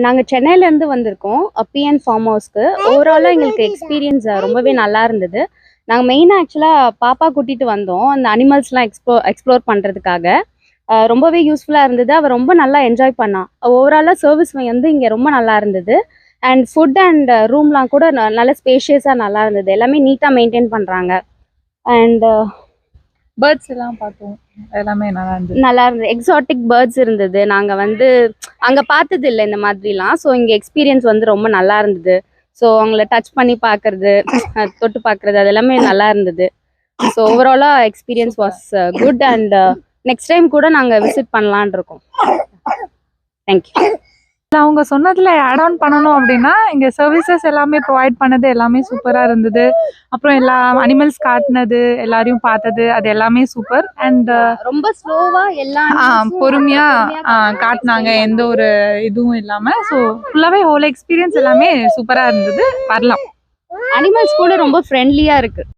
நாங்க சென்னையிலேருந்து வந்திருக்கோம். பிஎன் ஃபார்ம் ஹவுஸ்க்கு. ஓவராலா எங்களுக்கு எக்ஸ்பீரியன்ஸ் ரொம்பவே நல்லா இருந்தது. நாங்க மெயினா ஆக்சுவலா பாப்பா கூட்டிட்டு வந்தோம். அந்த அனிமல்ஸ்லாம் எக்ஸ்ப்ளோர் பண்றதுக்காக. ரொம்பவே யூஸ்ஃபுல்லா இருந்தது. அவ ரொம்ப நல்லா என்ஜாய் பண்ணா. ஓவராலா சர்வீஸ் வந்து இங்க ரொம்ப நல்லா இருந்தது. அண்ட் ஃபுட் அண்ட் ரூம்லாம் கூட நல்ல ஸ்பேஷியஸா நல்லா இருந்தது. எல்லாமே நீட்டா மெயின்டெயின் பண்றாங்க. அண்ட் பேர்ட்ஸ் எல்லாம் பார்த்தோம். எல்லாமே நல்லா இருந்தது. நல்லா இருந்தது. எக்ஸாட்டிக் பேர்ட்ஸ் இருந்தது. நாங்க வந்து அங்க பார்த்தது இல்ல இந்த மாதிரிலாம். ஸோ இங்க எக்ஸ்பீரியன்ஸ் வந்து ரொம்ப நல்லா இருந்தது. ஸோ அவங்கள டச் பண்ணி பார்க்கறது, தொட்டு பார்க்கறது அது எல்லாமே நல்லா இருந்தது. ஸோ ஓவராலா experience was good and next time கூட நாங்க விசிட் பண்ணலாம்னு இருக்கோம். தேங்க்யூ. அவங்க சொன்னதுல ஆட் ஆன் பண்ணணும் அப்படின்னா இங்க சர்வீசஸ் எல்லாமே ப்ரொவைட் பண்ணது எல்லாமே சூப்பரா இருந்தது. அப்புறம் எல்லா அனிமல்ஸ் காட்டினது, எல்லாரையும் பார்த்தது, அது எல்லாமே சூப்பர். அண்ட் ரொம்ப ஸ்லோவா எல்லாம் பொறுமையா காட்டினாங்க, எந்த ஒரு இதுவும் இல்லாம. ஸோ ஃபுல்லாவே ஹோல் எக்ஸ்பீரியன்ஸ் எல்லாமே சூப்பரா இருந்தது. வரலாம். அனிமல்ஸ் கூட ரொம்ப ஃப்ரெண்ட்லியா இருக்கு.